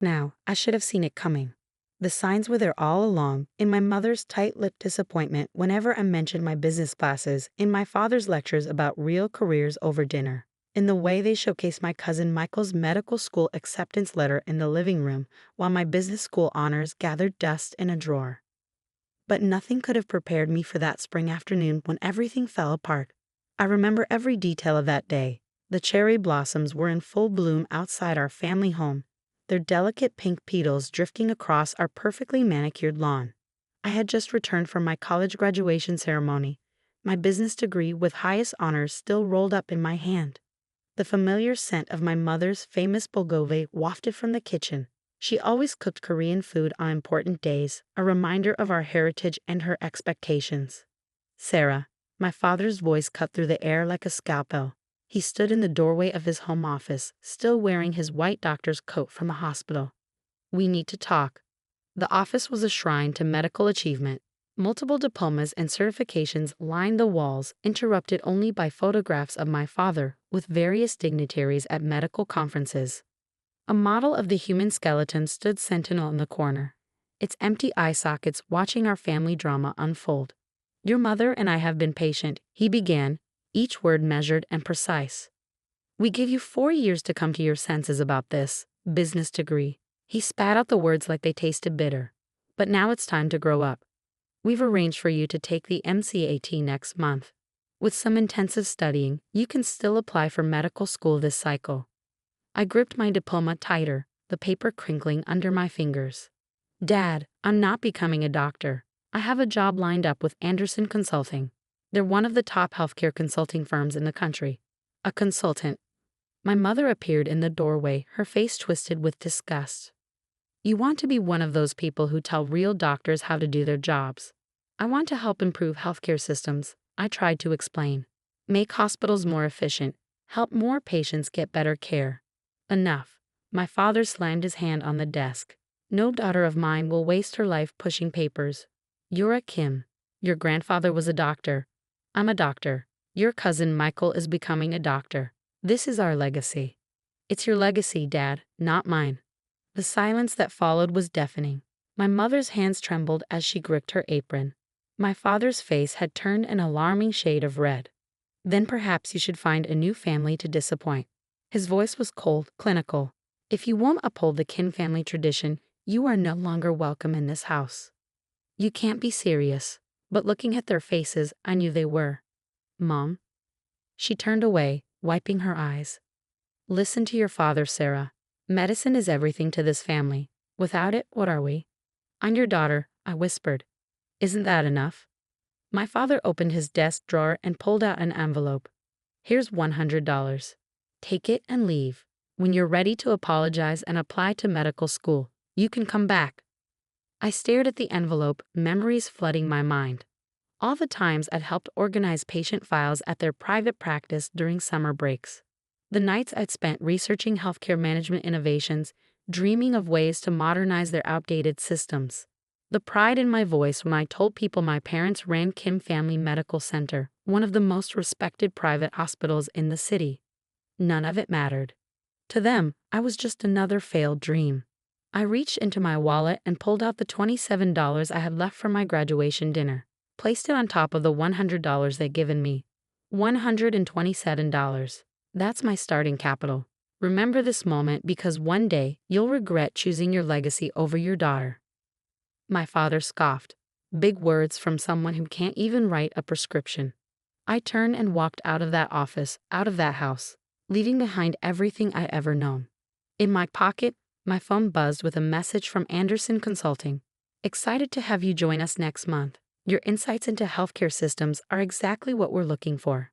Now, I should have seen it coming. The signs were there all along, in my mother's tight-lipped disappointment whenever I mentioned my business classes, in my father's lectures about real careers over dinner, in the way they showcased my cousin Michael's medical school acceptance letter in the living room while my business school honors gathered dust in a drawer. But nothing could have prepared me for that spring afternoon when everything fell apart. I remember every detail of that day. The cherry blossoms were in full bloom outside our family home, their delicate pink petals drifting across our perfectly manicured lawn. I had just returned from my college graduation ceremony, my business degree with highest honors still rolled up in my hand. The familiar scent of my mother's famous bulgogi wafted from the kitchen. She always cooked Korean food on important days, a reminder of our heritage and her expectations. Sarah, my father's voice cut through the air like a scalpel. He stood in the doorway of his home office, still wearing his white doctor's coat from the hospital. We need to talk. The office was a shrine to medical achievement. Multiple diplomas and certifications lined the walls, interrupted only by photographs of my father with various dignitaries at medical conferences. A model of the human skeleton stood sentinel in the corner, its empty eye sockets watching our family drama unfold. Your mother and I have been patient, he began, each word measured and precise. We give you 4 years to come to your senses about this business degree. He spat out the words like they tasted bitter. But now it's time to grow up. We've arranged for you to take the MCAT next month. With some intensive studying, you can still apply for medical school this cycle. I gripped my diploma tighter, the paper crinkling under my fingers. Dad, I'm not becoming a doctor. I have a job lined up with Anderson Consulting. They're one of the top healthcare consulting firms in the country. A consultant. My mother appeared in the doorway, her face twisted with disgust. You want to be one of those people who tell real doctors how to do their jobs. I want to help improve healthcare systems, I tried to explain. Make hospitals more efficient, help more patients get better care. Enough. My father slammed his hand on the desk. No daughter of mine will waste her life pushing papers. You're a Kim. Your grandfather was a doctor. I'm a doctor. Your cousin Michael is becoming a doctor. This is our legacy. It's your legacy, Dad, not mine. The silence that followed was deafening. My mother's hands trembled as she gripped her apron. My father's face had turned an alarming shade of red. Then perhaps you should find a new family to disappoint. His voice was cold, clinical. If you won't uphold the Kim family tradition, you are no longer welcome in this house. You can't be serious. But looking at their faces, I knew they were. Mom? She turned away, wiping her eyes. Listen to your father, Sarah. Medicine is everything to this family. Without it, what are we? I'm your daughter, I whispered. Isn't that enough? My father opened his desk drawer and pulled out an envelope. Here's $100. Take it and leave. When you're ready to apologize and apply to medical school, you can come back. I stared at the envelope, memories flooding my mind. All the times I'd helped organize patient files at their private practice during summer breaks. The nights I'd spent researching healthcare management innovations, dreaming of ways to modernize their outdated systems. The pride in my voice when I told people my parents ran Kim Family Medical Center, one of the most respected private hospitals in the city. None of it mattered. To them, I was just another failed dream. I reached into my wallet and pulled out the $27 I had left from my graduation dinner, placed it on top of the $100 they'd given me. $127. That's my starting capital. Remember this moment because one day you'll regret choosing your legacy over your daughter. My father scoffed. Big words from someone who can't even write a prescription. I turned and walked out of that office, out of that house, leaving behind everything I'd ever known. In my pocket, my phone buzzed with a message from Anderson Consulting. Excited to have you join us next month. Your insights into healthcare systems are exactly what we're looking for.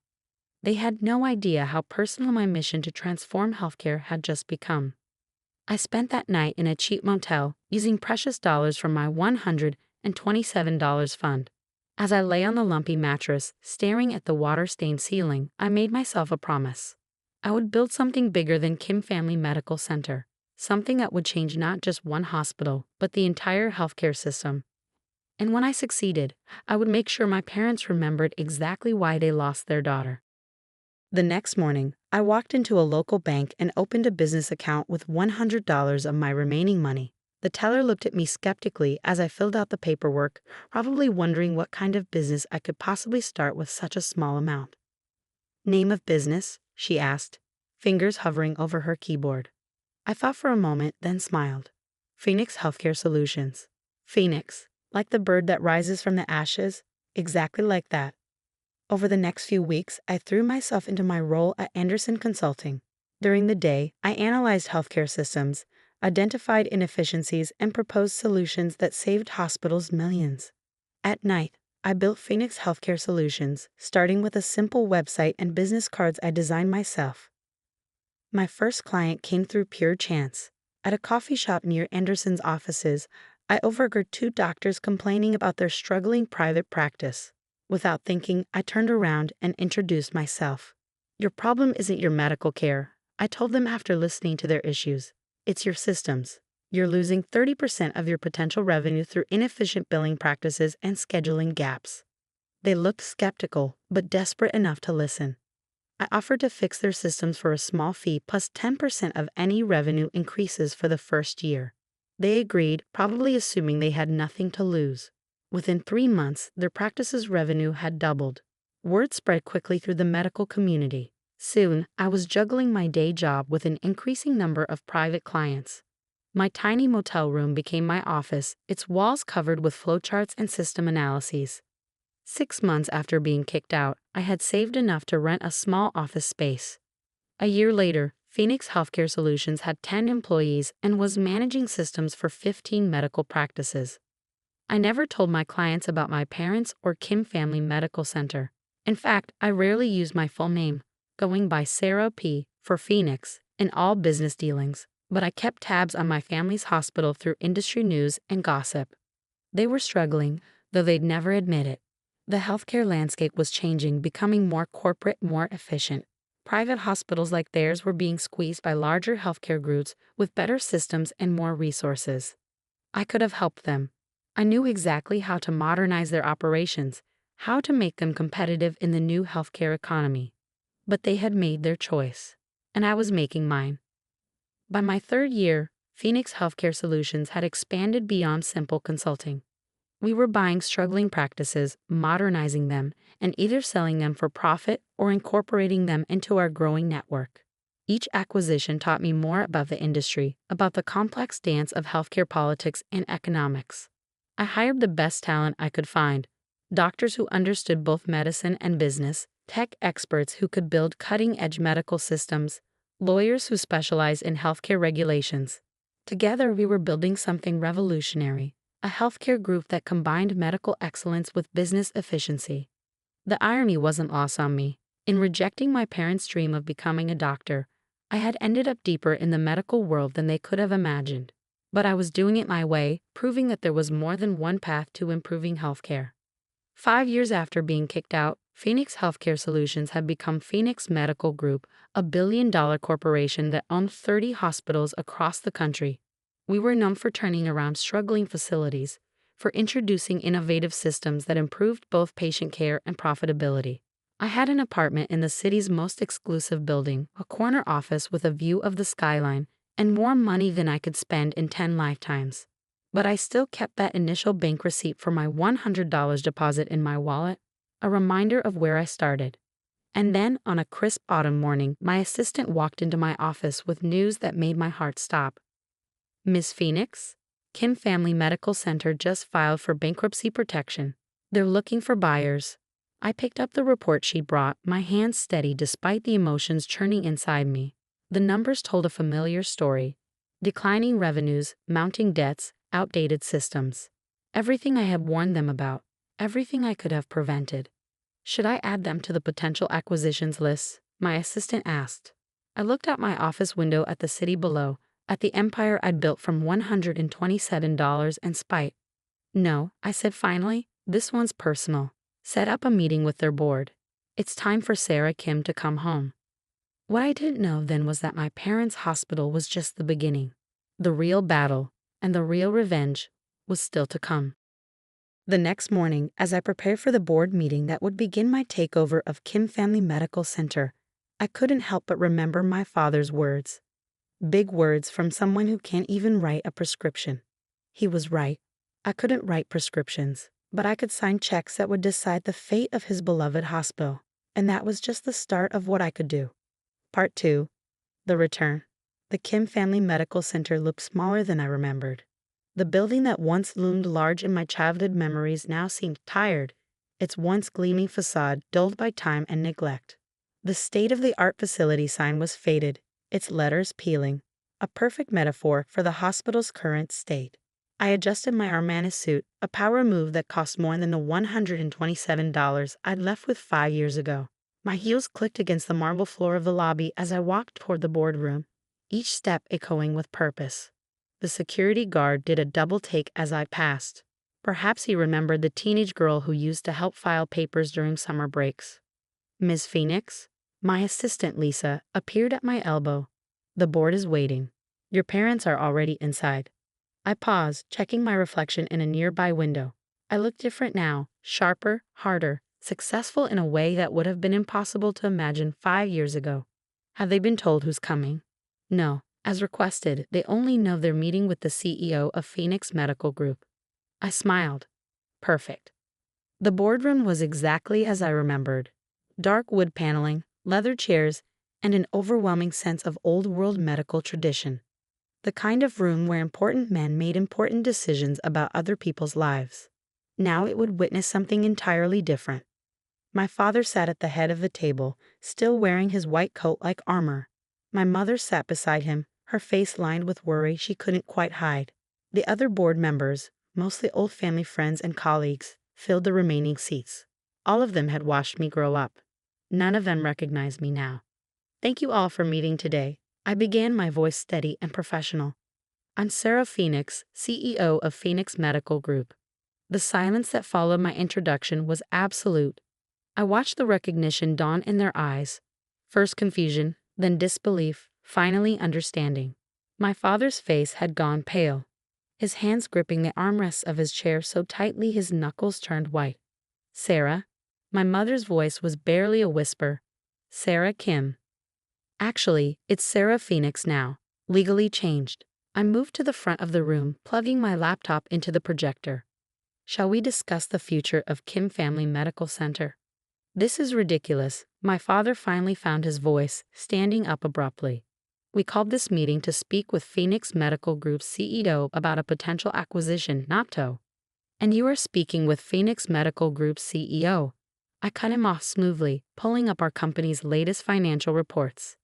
They had no idea how personal my mission to transform healthcare had just become. I spent that night in a cheap motel, using precious dollars from my $127 fund. As I lay on the lumpy mattress, staring at the water-stained ceiling, I made myself a promise. I would build something bigger than Kim Family Medical Center, something that would change not just one hospital, but the entire healthcare system. And when I succeeded, I would make sure my parents remembered exactly why they lost their daughter. The next morning, I walked into a local bank and opened a business account with $100 of my remaining money. The teller looked at me skeptically as I filled out the paperwork, probably wondering what kind of business I could possibly start with such a small amount. "Name of business?" she asked, fingers hovering over her keyboard. I thought for a moment, then smiled. "Phoenix Healthcare Solutions." Phoenix, like the bird that rises from the ashes, exactly like that. Over the next few weeks, I threw myself into my role at Anderson Consulting. During the day, I analyzed healthcare systems, identified inefficiencies, and proposed solutions that saved hospitals millions. At night, I built Phoenix Healthcare Solutions, starting with a simple website and business cards I designed myself. My first client came through pure chance. At a coffee shop near Anderson's offices, I overheard two doctors complaining about their struggling private practice. Without thinking, I turned around and introduced myself. "Your problem isn't your medical care," I told them after listening to their issues. "It's your systems. You're losing 30% of your potential revenue through inefficient billing practices and scheduling gaps." They looked skeptical, but desperate enough to listen. I offered to fix their systems for a small fee plus 10% of any revenue increases for the first year. They agreed, probably assuming they had nothing to lose. Within 3 months, their practice's revenue had doubled. Word spread quickly through the medical community. Soon, I was juggling my day job with an increasing number of private clients. My tiny motel room became my office, its walls covered with flowcharts and system analyses. 6 months after being kicked out, I had saved enough to rent a small office space. A year later, Phoenix Healthcare Solutions had 10 employees and was managing systems for 15 medical practices. I never told my clients about my parents or Kim Family Medical Center. In fact, I rarely used my full name, going by Sarah P. for Phoenix in all business dealings, but I kept tabs on my family's hospital through industry news and gossip. They were struggling, though they'd never admit it. The healthcare landscape was changing, becoming more corporate, more efficient. Private hospitals like theirs were being squeezed by larger healthcare groups with better systems and more resources. I could have helped them. I knew exactly how to modernize their operations, how to make them competitive in the new healthcare economy. But they had made their choice, and I was making mine. By my 3rd year, Phoenix Healthcare Solutions had expanded beyond simple consulting. We were buying struggling practices, modernizing them, and either selling them for profit or incorporating them into our growing network. Each acquisition taught me more about the industry, about the complex dance of healthcare politics and economics. I hired the best talent I could find, doctors who understood both medicine and business, tech experts who could build cutting-edge medical systems, lawyers who specialize in healthcare regulations. Together, we were building something revolutionary, a healthcare group that combined medical excellence with business efficiency. The irony wasn't lost on me. In rejecting my parents' dream of becoming a doctor, I had ended up deeper in the medical world than they could have imagined. But I was doing it my way, proving that there was more than one path to improving healthcare. 5 years after being kicked out, Phoenix Healthcare Solutions had become Phoenix Medical Group, a billion-dollar corporation that owned 30 hospitals across the country. We were known for turning around struggling facilities, for introducing innovative systems that improved both patient care and profitability. I had an apartment in the city's most exclusive building, a corner office with a view of the skyline, and more money than I could spend in 10 lifetimes. But I still kept that initial bank receipt for my $100 deposit in my wallet, a reminder of where I started. And then, on a crisp autumn morning, my assistant walked into my office with news that made my heart stop. "Miss Phoenix, Kim Family Medical Center just filed for bankruptcy protection. They're looking for buyers." I picked up the report she brought, my hands steady despite the emotions churning inside me. The numbers told a familiar story: declining revenues, mounting debts, outdated systems. Everything I had warned them about, everything I could have prevented. "Should I add them to the potential acquisitions list?" my assistant asked. I looked out my office window at the city below, at the empire I'd built from $127 and spite. "No," I said finally, "this one's personal. Set up a meeting with their board. It's time for Sarah Kim to come home." What I didn't know then was that my parents' hospital was just the beginning. The real battle, and the real revenge, was still to come. The next morning, as I prepared for the board meeting that would begin my takeover of Kim Family Medical Center, I couldn't help but remember my father's words. Big words from someone who can't even write a prescription. He was right. I couldn't write prescriptions, but I could sign checks that would decide the fate of his beloved hospital. And that was just the start of what I could do. Part 2. The Return. The Kim Family Medical Center looked smaller than I remembered. The building that once loomed large in my childhood memories now seemed tired, its once gleaming facade dulled by time and neglect. The state-of-the-art facility sign was faded, its letters peeling, a perfect metaphor for the hospital's current state. I adjusted my Armani suit, a power move that cost more than the $127 I'd left with 5 years ago. My heels clicked against the marble floor of the lobby as I walked toward the boardroom, each step echoing with purpose. The security guard did a double take as I passed. Perhaps he remembered the teenage girl who used to help file papers during summer breaks. Ms. Phoenix? My assistant, Lisa, appeared at my elbow. The board is waiting. Your parents are already inside. I paused, checking my reflection in a nearby window. I looked different now, sharper, harder, successful in a way that would have been impossible to imagine 5 years ago. Have they been told who's coming? No. As requested, they only know they're meeting with the CEO of Phoenix Medical Group. I smiled. Perfect. The boardroom was exactly as I remembered. Dark wood paneling, leather chairs, and an overwhelming sense of old-world medical tradition. The kind of room where important men made important decisions about other people's lives. Now it would witness something entirely different. My father sat at the head of the table, still wearing his white coat like armor. My mother sat beside him, her face lined with worry she couldn't quite hide. The other board members, mostly old family friends and colleagues, filled the remaining seats. All of them had watched me grow up. None of them recognized me now. Thank you all for meeting today. I began, my voice steady and professional. I'm Sarah Phoenix, CEO of Phoenix Medical Group. The silence that followed my introduction was absolute. I watched the recognition dawn in their eyes. First confusion, then disbelief, finally understanding. My father's face had gone pale, his hands gripping the armrests of his chair so tightly his knuckles turned white. Sarah? My mother's voice was barely a whisper. Sarah Kim. Actually, it's Sarah Phoenix now, legally changed. I moved to the front of the room, plugging my laptop into the projector. Shall we discuss the future of Kim Family Medical Center? This is ridiculous. My father finally found his voice, standing up abruptly. We called this meeting to speak with Phoenix Medical Group's CEO about a potential acquisition, not. And you are speaking with Phoenix Medical Group's CEO. I cut him off smoothly, pulling up our company's latest financial reports.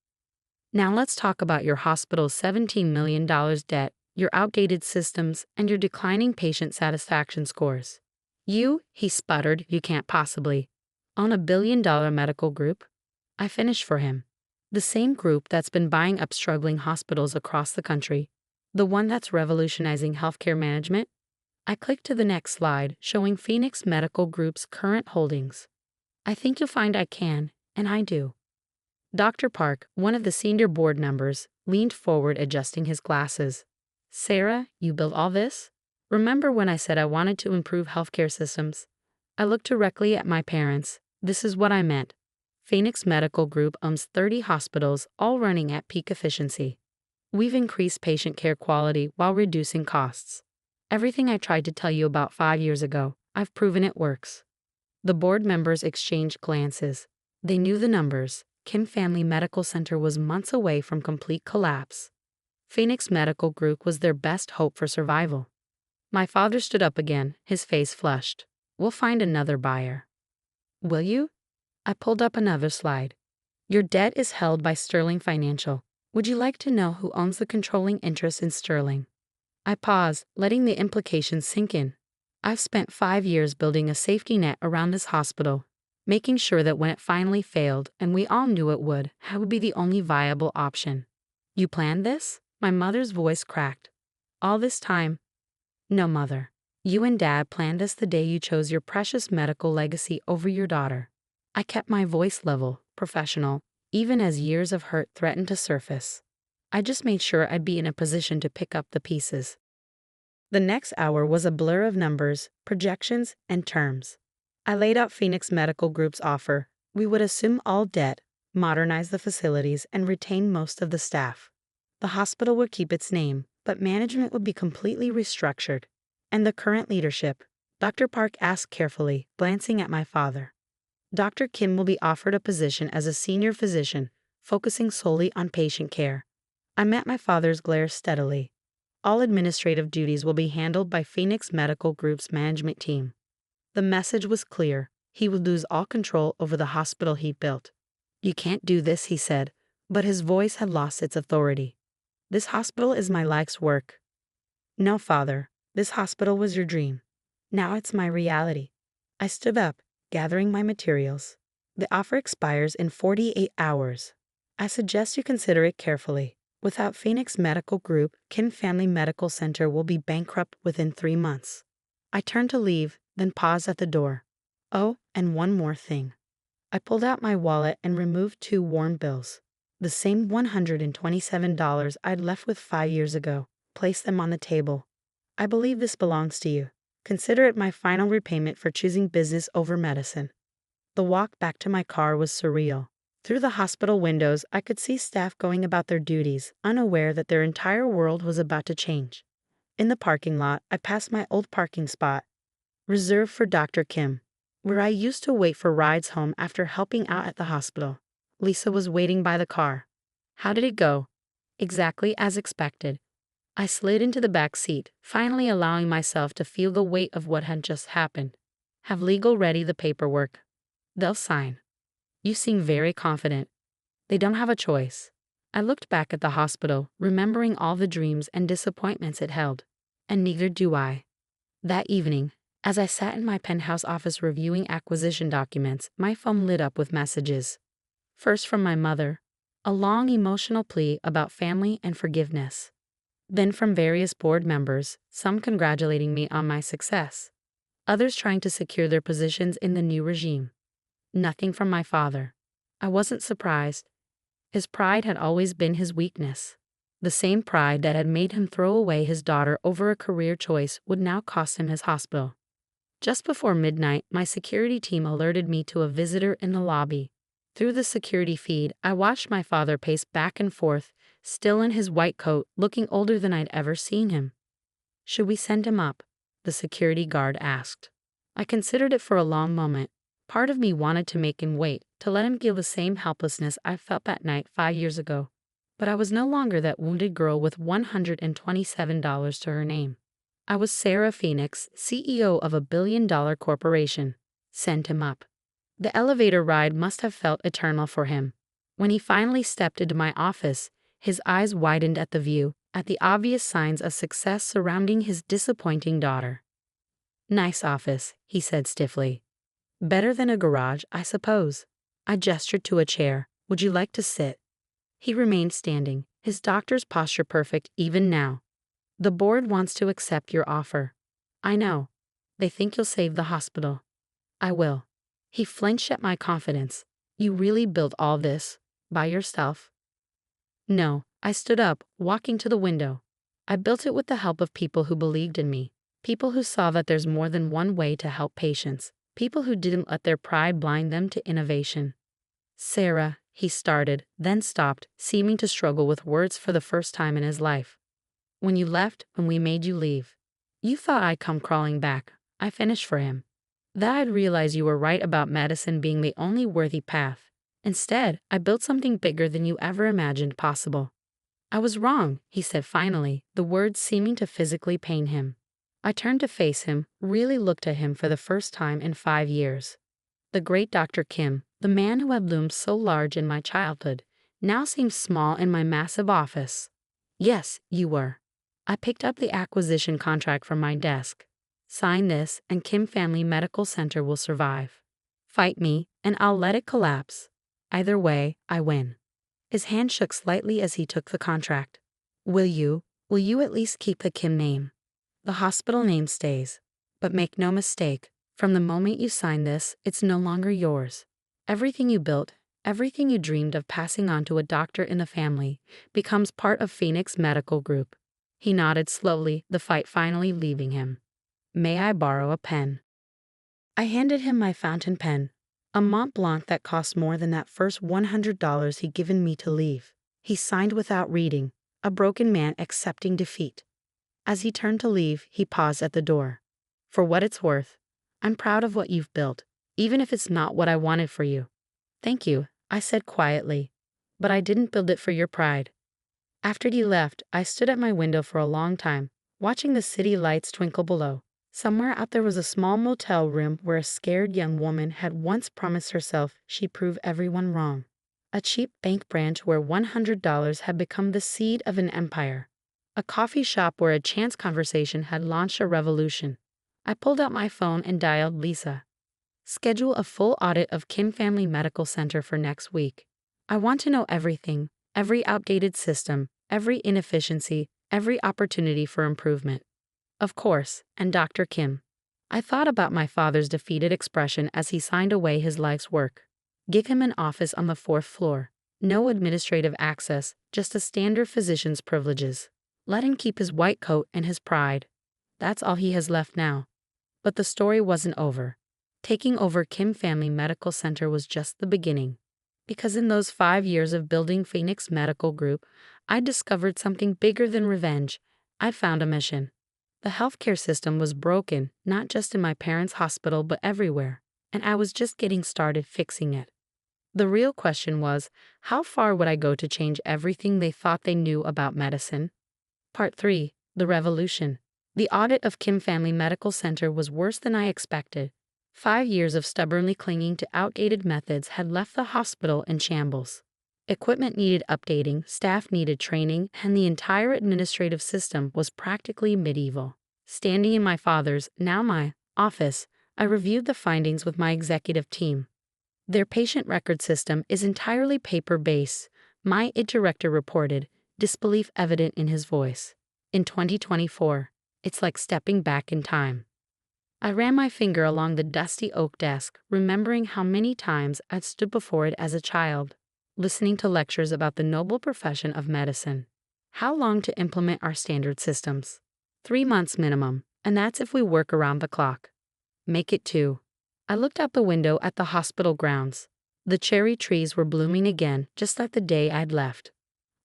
Now let's talk about your hospital's $17 million debt, your outdated systems, and your declining patient satisfaction scores. He sputtered, you can't possibly own a billion-dollar medical group? I finished for him. The same group that's been buying up struggling hospitals across the country. The one that's revolutionizing healthcare management? I clicked to the next slide, showing Phoenix Medical Group's current holdings. I think you'll find I can, and I do. Dr. Park, one of the senior board members, leaned forward adjusting his glasses. Sarah, you built all this? Remember when I said I wanted to improve healthcare systems? I looked directly at my parents. This is what I meant. Phoenix Medical Group owns 30 hospitals, all running at peak efficiency. We've increased patient care quality while reducing costs. Everything I tried to tell you about 5 years ago, I've proven it works. The board members exchanged glances. They knew the numbers. Kim Family Medical Center was months away from complete collapse. Phoenix Medical Group was their best hope for survival. My father stood up again, his face flushed. We'll find another buyer. Will you? I pulled up another slide. Your debt is held by Sterling Financial. Would you like to know who owns the controlling interest in Sterling? I paused, letting the implications sink in. I've spent 5 years building a safety net around this hospital, making sure that when it finally failed, and we all knew it would, I would be the only viable option. You planned this? My mother's voice cracked. All this time? No, Mother. You and Dad planned this the day you chose your precious medical legacy over your daughter. I kept my voice level, professional, even as years of hurt threatened to surface. I just made sure I'd be in a position to pick up the pieces. The next hour was a blur of numbers, projections, and terms. I laid out Phoenix Medical Group's offer. We would assume all debt, modernize the facilities, and retain most of the staff. The hospital would keep its name, but management would be completely restructured. And the current leadership? Dr. Park asked carefully, glancing at my father. Dr. Kim will be offered a position as a senior physician, focusing solely on patient care. I met my father's glare steadily. All administrative duties will be handled by Phoenix Medical Group's management team. The message was clear. He would lose all control over the hospital he built. You can't do this, he said, but his voice had lost its authority. This hospital is my life's work. No, father, this hospital was your dream. Now it's my reality. I stood up, gathering my materials. The offer expires in 48 hours. I suggest you consider it carefully. Without Phoenix Medical Group, Kim Family Medical Center will be bankrupt within 3 months. I turned to leave, then paused at the door. Oh, and one more thing. I pulled out my wallet and removed 2 worn bills. The same $127 I'd left with 5 years ago. Placed them on the table. I believe this belongs to you. Consider it my final repayment for choosing business over medicine. The walk back to my car was surreal. Through the hospital windows, I could see staff going about their duties, unaware that their entire world was about to change. In the parking lot, I passed my old parking spot, reserved for Dr. Kim, where I used to wait for rides home after helping out at the hospital. Lisa was waiting by the car. How did it go? Exactly as expected. I slid into the back seat, finally allowing myself to feel the weight of what had just happened. Have legal ready the paperwork. They'll sign. You seem very confident. They don't have a choice. I looked back at the hospital, remembering all the dreams and disappointments it held. And neither do I. That evening, as I sat in my penthouse office reviewing acquisition documents, my phone lit up with messages. First from my mother, a long emotional plea about family and forgiveness. Then from various board members, some congratulating me on my success, others trying to secure their positions in the new regime. Nothing from my father. I wasn't surprised. His pride had always been his weakness. The same pride that had made him throw away his daughter over a career choice would now cost him his hospital. Just before midnight, my security team alerted me to a visitor in the lobby. Through the security feed, I watched my father pace back and forth, still in his white coat, looking older than I'd ever seen him. Should we send him up? The security guard asked. I considered it for a long moment. Part of me wanted to make him wait, to let him feel the same helplessness I felt that night 5 years ago. But I was no longer that wounded girl with $127 to her name. I was Sarah Phoenix, CEO of a billion-dollar corporation. Send him up. The elevator ride must have felt eternal for him. When he finally stepped into my office, his eyes widened at the view, at the obvious signs of success surrounding his disappointing daughter. Nice office, he said stiffly. Better than a garage, I suppose. I gestured to a chair. Would you like to sit? He remained standing, his doctor's posture perfect even now. The board wants to accept your offer. I know. They think you'll save the hospital. I will. He flinched at my confidence. You really built all this by yourself? No, I stood up, walking to the window. I built it with the help of people who believed in me, people who saw that there's more than one way to help patients, people who didn't let their pride blind them to innovation. Sarah, he started, then stopped, seeming to struggle with words for the first time in his life. When you left, when we made you leave, you thought I'd come crawling back. I finished for him. That I'd realize you were right about medicine being the only worthy path. Instead, I built something bigger than you ever imagined possible. I was wrong, he said finally, the words seeming to physically pain him. I turned to face him, really looked at him for the first time in 5 years. The great Dr. Kim, the man who had loomed so large in my childhood, now seemed small in my massive office. Yes, you were. I picked up the acquisition contract from my desk. Sign this, and Kim Family Medical Center will survive. Fight me, and I'll let it collapse. Either way, I win. His hand shook slightly as he took the contract. Will you at least keep the Kim name? The hospital name stays. But make no mistake, from the moment you sign this, it's no longer yours. Everything you built, everything you dreamed of passing on to a doctor in the family, becomes part of Phoenix Medical Group. He nodded slowly, the fight finally leaving him. May I borrow a pen? I handed him my fountain pen. A Mont Blanc that cost more than that first $100 he'd given me to leave. He signed without reading, a broken man accepting defeat. As he turned to leave, he paused at the door. For what it's worth, I'm proud of what you've built, even if it's not what I wanted for you. Thank you, I said quietly. But I didn't build it for your pride. After he left, I stood at my window for a long time, watching the city lights twinkle below. Somewhere out there was a small motel room where a scared young woman had once promised herself she'd prove everyone wrong. A cheap bank branch where $100 had become the seed of an empire. A coffee shop where a chance conversation had launched a revolution. I pulled out my phone and dialed Lisa. Schedule a full audit of Kim Family Medical Center for next week. I want to know everything, every outdated system, every inefficiency, every opportunity for improvement. Of course, and Dr. Kim. I thought about my father's defeated expression as he signed away his life's work. Give him an office on the 4th floor. No administrative access, just a standard physician's privileges. Let him keep his white coat and his pride. That's all he has left now. But the story wasn't over. Taking over Kim Family Medical Center was just the beginning. Because in those 5 years of building Phoenix Medical Group, I discovered something bigger than revenge. I found a mission. The healthcare system was broken, not just in my parents' hospital but everywhere, and I was just getting started fixing it. The real question was, how far would I go to change everything they thought they knew about medicine? Part 3. The Revolution. The audit of Kim Family Medical Center was worse than I expected. 5 years of stubbornly clinging to outdated methods had left the hospital in shambles. Equipment needed updating, staff needed training, and the entire administrative system was practically medieval. Standing in my father's, now my, office, I reviewed the findings with my executive team. Their patient record system is entirely paper-based, my IT director reported, disbelief evident in his voice. In 2024, it's like stepping back in time. I ran my finger along the dusty oak desk, remembering how many times I'd stood before it as a child, listening to lectures about the noble profession of medicine. How long to implement our standard systems? 3 months minimum, and that's if we work around the clock. Make it 2. I looked out the window at the hospital grounds. The cherry trees were blooming again, just like the day I'd left.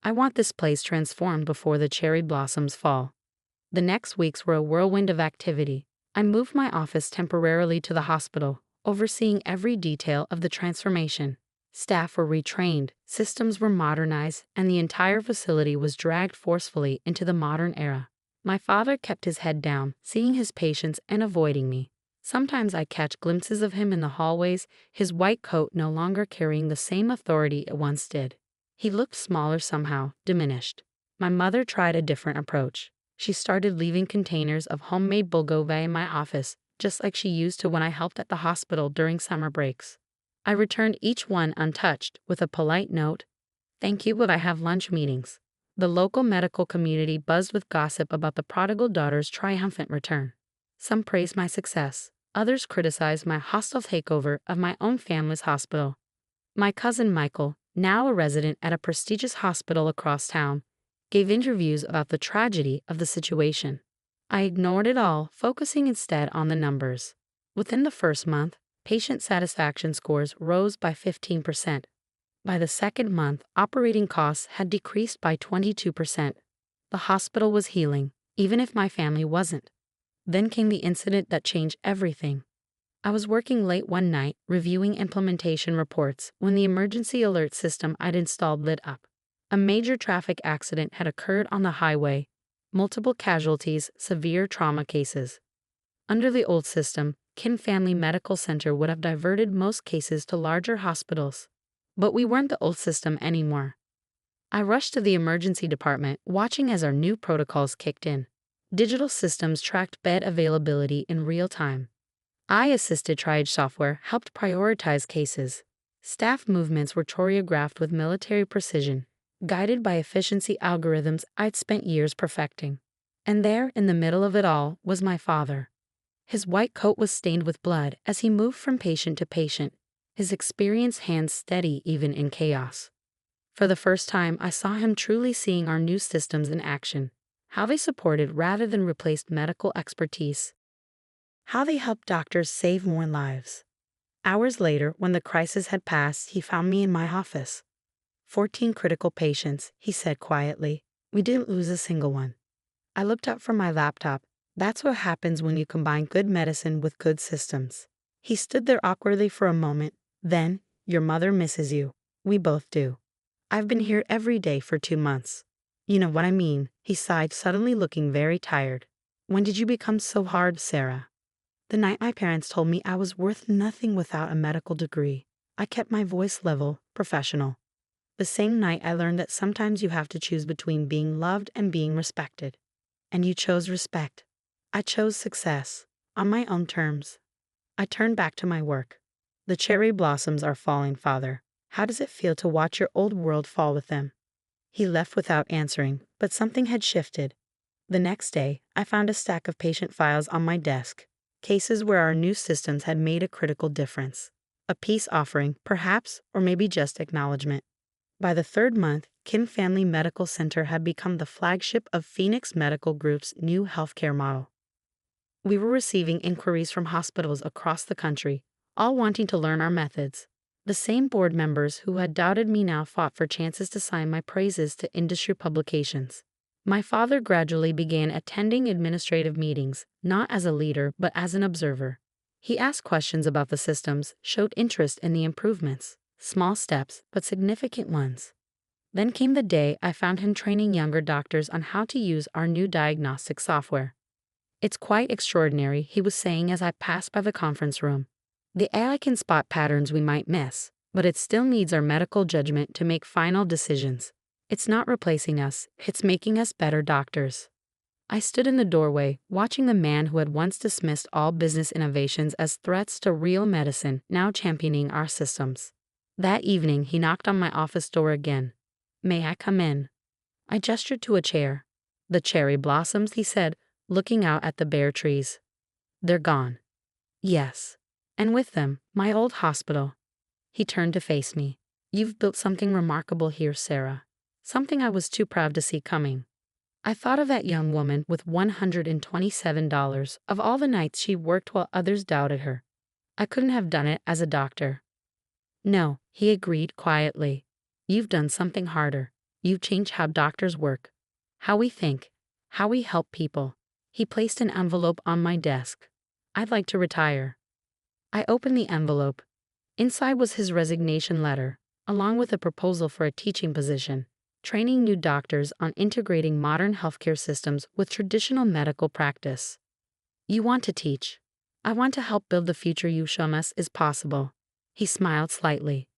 I want this place transformed before the cherry blossoms fall. The next weeks were a whirlwind of activity. I moved my office temporarily to the hospital, overseeing every detail of the transformation. Staff were retrained, systems were modernized, and the entire facility was dragged forcefully into the modern era. My father kept his head down, seeing his patients and avoiding me. Sometimes I'd catch glimpses of him in the hallways, his white coat no longer carrying the same authority it once did. He looked smaller somehow, diminished. My mother tried a different approach. She started leaving containers of homemade bulgogi in my office, just like she used to when I helped at the hospital during summer breaks. I returned each one untouched with a polite note, "Thank you, but I have lunch meetings." The local medical community buzzed with gossip about the prodigal daughter's triumphant return. Some praised my success, others criticized my hostile takeover of my own family's hospital. My cousin Michael, now a resident at a prestigious hospital across town, gave interviews about the tragedy of the situation. I ignored it all, focusing instead on the numbers. Within the first month, patient satisfaction scores rose by 15%. By the second month, operating costs had decreased by 22%. The hospital was healing, even if my family wasn't. Then came the incident that changed everything. I was working late one night, reviewing implementation reports, when the emergency alert system I'd installed lit up. A major traffic accident had occurred on the highway. Multiple casualties, severe trauma cases. Under the old system, Kim Family Medical Center would have diverted most cases to larger hospitals. But we weren't the old system anymore. I rushed to the emergency department, watching as our new protocols kicked in. Digital systems tracked bed availability in real time. AI-assisted triage software helped prioritize cases. Staff movements were choreographed with military precision, guided by efficiency algorithms I'd spent years perfecting. And there, in the middle of it all, was my father. His white coat was stained with blood as he moved from patient to patient, his experienced hands steady even in chaos. For the first time, I saw him truly seeing our new systems in action, how they supported rather than replaced medical expertise, how they helped doctors save more lives. Hours later, when the crisis had passed, he found me in my office. 14 critical patients, he said quietly. We didn't lose a single one. I looked up from my laptop. That's what happens when you combine good medicine with good systems. He stood there awkwardly for a moment. Then, your mother misses you. We both do. I've been here every day for 2 months. You know what I mean, he sighed, suddenly looking very tired. When did you become so hard, Sarah? The night my parents told me I was worth nothing without a medical degree. I kept my voice level, professional. The same night I learned that sometimes you have to choose between being loved and being respected. And you chose respect. I chose success, on my own terms. I turned back to my work. The cherry blossoms are falling, Father. How does it feel to watch your old world fall with them? He left without answering, but something had shifted. The next day, I found a stack of patient files on my desk, cases where our new systems had made a critical difference. A peace offering, perhaps, or maybe just acknowledgement. By the third month, Kim Family Medical Center had become the flagship of Phoenix Medical Group's new healthcare model. We were receiving inquiries from hospitals across the country, all wanting to learn our methods. The same board members who had doubted me now fought for chances to sign my praises to industry publications. My father gradually began attending administrative meetings, not as a leader but as an observer. He asked questions about the systems, showed interest in the improvements, small steps but significant ones. Then came the day I found him training younger doctors on how to use our new diagnostic software. It's quite extraordinary, he was saying as I passed by the conference room. The AI can spot patterns we might miss, but it still needs our medical judgment to make final decisions. It's not replacing us, it's making us better doctors. I stood in the doorway, watching the man who had once dismissed all business innovations as threats to real medicine, now championing our systems. That evening, he knocked on my office door again. May I come in? I gestured to a chair. The cherry blossoms, he said, looking out at the bare trees. They're gone. Yes. And with them, my old hospital. He turned to face me. You've built something remarkable here, Sarah. Something I was too proud to see coming. I thought of that young woman with $127, of all the nights she worked while others doubted her. I couldn't have done it as a doctor. No, he agreed quietly. You've done something harder. You've changed how doctors work, how we think, how we help people. He placed an envelope on my desk. I'd like to retire. I opened the envelope. Inside was his resignation letter, along with a proposal for a teaching position, training new doctors on integrating modern healthcare systems with traditional medical practice. You want to teach. I want to help build the future you show us is possible. He smiled slightly.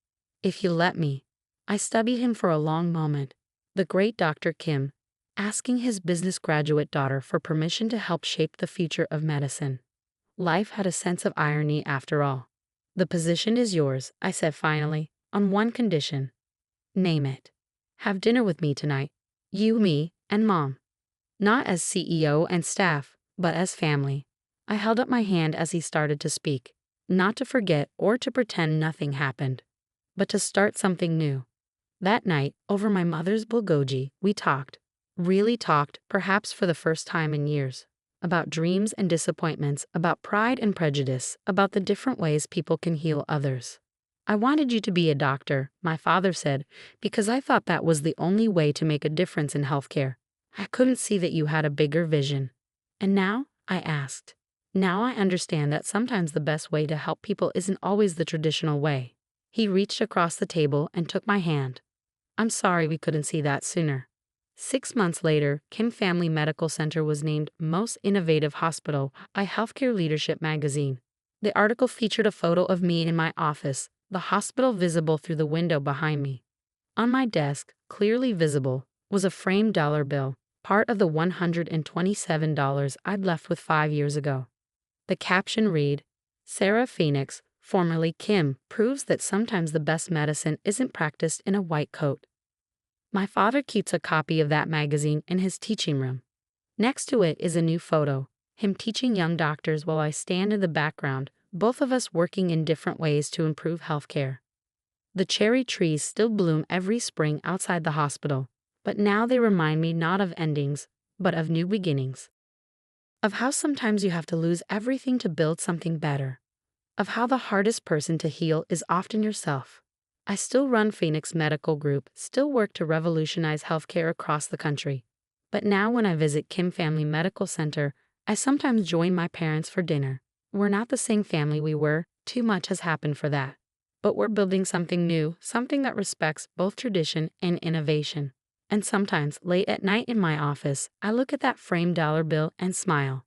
If you let me. I studied him for a long moment. The great Dr. Kim, asking his business graduate daughter for permission to help shape the future of medicine. Life had a sense of irony after all. The position is yours, I said finally, on one condition. Name it. Have dinner with me tonight. You, me, and Mom. Not as CEO and staff, but as family. I held up my hand as he started to speak, not to forget or to pretend nothing happened, but to start something new. That night, over my mother's bulgogi, we talked, really talked, perhaps for the first time in years, about dreams and disappointments, about pride and prejudice, about the different ways people can heal others. I wanted you to be a doctor, my father said, because I thought that was the only way to make a difference in healthcare. I couldn't see that you had a bigger vision. And now? I asked. Now I understand that sometimes the best way to help people isn't always the traditional way. He reached across the table and took my hand. I'm sorry we couldn't see that sooner. 6 months later, Kim Family Medical Center was named Most Innovative Hospital by Healthcare Leadership magazine. The article featured a photo of me in my office, the hospital visible through the window behind me. On my desk, clearly visible, was a framed dollar bill, part of the $127 I'd left with 5 years ago. The caption read, Sarah Phoenix, formerly Kim, proves that sometimes the best medicine isn't practiced in a white coat. My father keeps a copy of that magazine in his teaching room. Next to it is a new photo, him teaching young doctors while I stand in the background, both of us working in different ways to improve healthcare. The cherry trees still bloom every spring outside the hospital, but now they remind me not of endings, but of new beginnings. Of how sometimes you have to lose everything to build something better. of how the hardest person to heal is often yourself. I still run Phoenix Medical Group, still work to revolutionize healthcare across the country. But now when I visit Kim Family Medical Center, I sometimes join my parents for dinner. We're not the same family we were, too much has happened for that. But we're building something new, something that respects both tradition and innovation. And sometimes, late at night in my office, I look at that framed dollar bill and smile.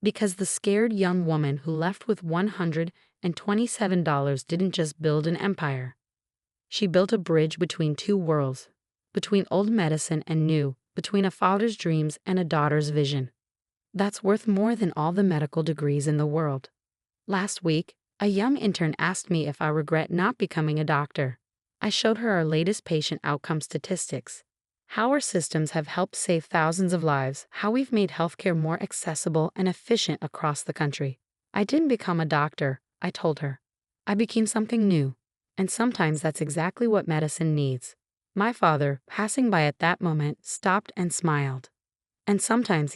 Because the scared young woman who left with $127 didn't just build an empire. She built a bridge between two worlds, between old medicine and new, between a father's dreams and a daughter's vision. That's worth more than all the medical degrees in the world. Last week, a young intern asked me if I regret not becoming a doctor. I showed her our latest patient outcome statistics. How our systems have helped save thousands of lives, how we've made healthcare more accessible and efficient across the country. I didn't become a doctor, I told her. I became something new. And sometimes that's exactly what medicine needs. My father, passing by at that moment, stopped and smiled. And sometimes he